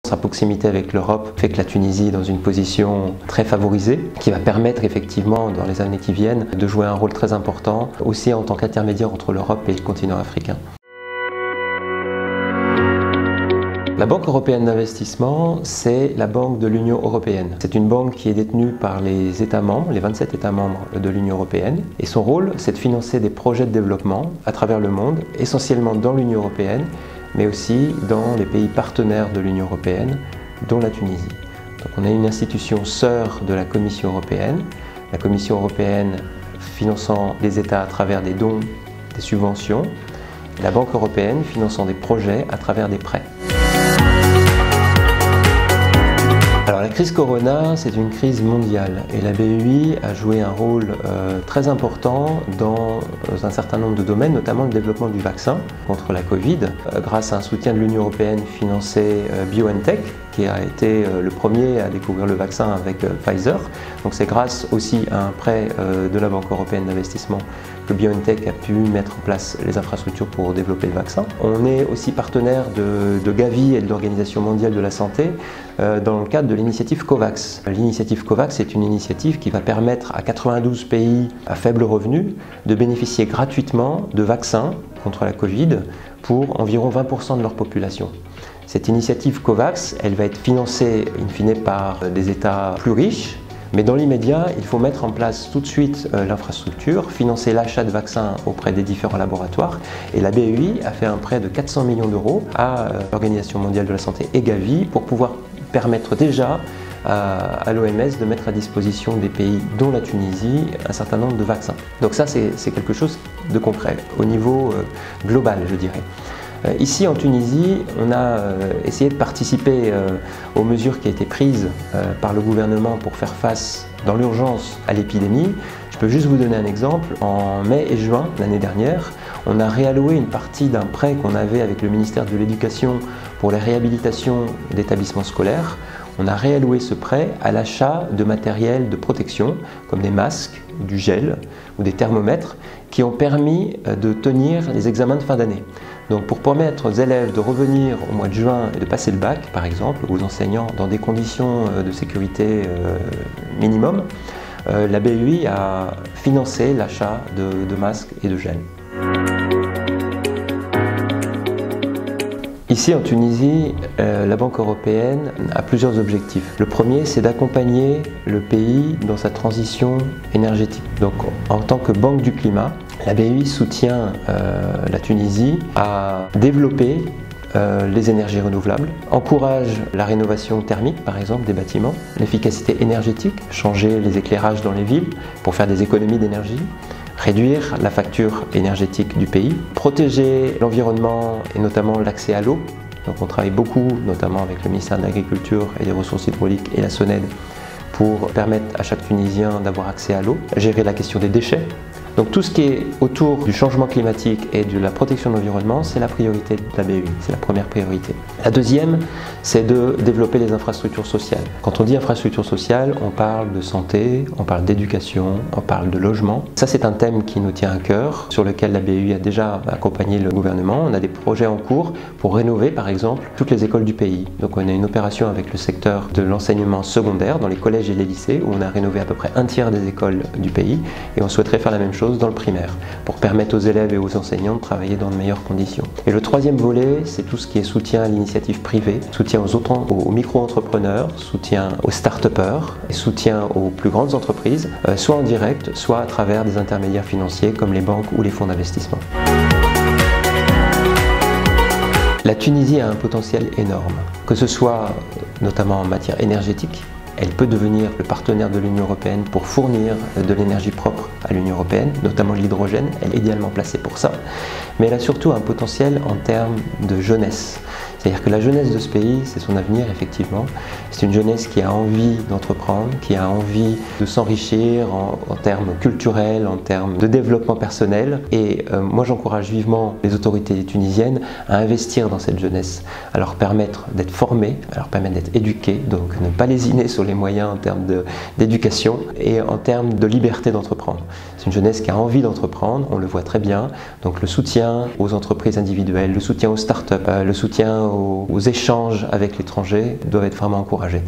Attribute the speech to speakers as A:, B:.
A: Sa proximité avec l'Europe fait que la Tunisie est dans une position très favorisée, qui va permettre effectivement dans les années qui viennent de jouer un rôle très important, aussi en tant qu'intermédiaire entre l'Europe et le continent africain. La Banque européenne d'investissement, c'est la banque de l'Union européenne. C'est une banque qui est détenue par les États membres, les 27 États membres de l'Union européenne. Et son rôle, c'est de financer des projets de développement à travers le monde, essentiellement dans l'Union européenne, mais aussi dans les pays partenaires de l'Union européenne, dont la Tunisie. Donc on a une institution sœur de la Commission européenne, la Commission européenne finançant les États à travers des dons, des subventions, et la Banque européenne finançant des projets à travers des prêts. Alors la crise Corona, c'est une crise mondiale et la BEI a joué un rôle très important dans un certain nombre de domaines, notamment le développement du vaccin contre la Covid, grâce à un soutien de l'Union européenne financé BioNTech, qui a été le premier à découvrir le vaccin avec Pfizer. Donc c'est grâce aussi à un prêt de la Banque européenne d'investissement que BioNTech a pu mettre en place les infrastructures pour développer le vaccin. On est aussi partenaire de Gavi et de l'Organisation mondiale de la santé dans le cadre de l'initiative COVAX. L'initiative COVAX est une initiative qui va permettre à 92 pays à faible revenu de bénéficier gratuitement de vaccins contre la Covid pour environ 20% de leur population. Cette initiative COVAX, elle va être financée in fine par des États plus riches, mais dans l'immédiat, il faut mettre en place tout de suite l'infrastructure, financer l'achat de vaccins auprès des différents laboratoires. Et la BEI a fait un prêt de 400 millions d'euros à l'Organisation mondiale de la santé et Gavi pour pouvoir permettre déjà à l'OMS de mettre à disposition des pays, dont la Tunisie, un certain nombre de vaccins. Donc ça, c'est quelque chose de concret, au niveau global, je dirais. Ici en Tunisie, on a essayé de participer aux mesures qui ont été prises par le gouvernement pour faire face dans l'urgence à l'épidémie. Je peux juste vous donner un exemple. En mai et juin l'année dernière, on a réalloué une partie d'un prêt qu'on avait avec le ministère de l'Éducation pour la réhabilitation d'établissements scolaires. On a réalloué ce prêt à l'achat de matériel de protection, comme des masques, du gel ou des thermomètres, qui ont permis de tenir les examens de fin d'année. Donc pour permettre aux élèves de revenir au mois de juin et de passer le bac, par exemple, aux enseignants dans des conditions de sécurité minimum, la BEI a financé l'achat de masques et de gel. Ici en Tunisie, la Banque européenne a plusieurs objectifs. Le premier, c'est d'accompagner le pays dans sa transition énergétique. Donc en tant que banque du climat, la BEI soutient la Tunisie à développer les énergies renouvelables, encourage la rénovation thermique par exemple des bâtiments, l'efficacité énergétique, changer les éclairages dans les villes pour faire des économies d'énergie, réduire la facture énergétique du pays, protéger l'environnement et notamment l'accès à l'eau. Donc on travaille beaucoup, notamment avec le ministère de l'Agriculture et des Ressources hydrauliques et la SONED, pour permettre à chaque Tunisien d'avoir accès à l'eau, gérer la question des déchets. Donc tout ce qui est autour du changement climatique et de la protection de l'environnement, c'est la priorité de la BEI, c'est la première priorité. La deuxième, c'est de développer les infrastructures sociales. Quand on dit infrastructures sociales, on parle de santé, on parle d'éducation, on parle de logement. Ça, c'est un thème qui nous tient à cœur, sur lequel la BEI a déjà accompagné le gouvernement. On a des projets en cours pour rénover, par exemple, toutes les écoles du pays. Donc on a une opération avec le secteur de l'enseignement secondaire, dans les collèges et les lycées, où on a rénové à peu près un tiers des écoles du pays, et on souhaiterait faire la même chose dans le primaire, pour permettre aux élèves et aux enseignants de travailler dans de meilleures conditions. Et le troisième volet, c'est tout ce qui est soutien à l'initiative privée, soutien aux micro-entrepreneurs, soutien aux start-upers, et soutien aux plus grandes entreprises, soit en direct, soit à travers des intermédiaires financiers comme les banques ou les fonds d'investissement. La Tunisie a un potentiel énorme, que ce soit notamment en matière énergétique. Elle peut devenir le partenaire de l'Union européenne pour fournir de l'énergie propre à l'Union européenne, notamment l'hydrogène. Elle est idéalement placée pour ça. Mais elle a surtout un potentiel en termes de jeunesse. C'est-à-dire que la jeunesse de ce pays, c'est son avenir, effectivement. C'est une jeunesse qui a envie d'entreprendre, qui a envie de s'enrichir en termes culturels, en termes de développement personnel. Et moi, j'encourage vivement les autorités tunisiennes à investir dans cette jeunesse, à leur permettre d'être formés, à leur permettre d'être éduqués, donc ne pas lésiner sur les moyens en termes d'éducation et en termes de liberté d'entreprendre. C'est une jeunesse qui a envie d'entreprendre, on le voit très bien. Donc le soutien aux entreprises individuelles, le soutien aux start-up, le soutien aux échanges avec l'étranger doivent être vraiment encouragés.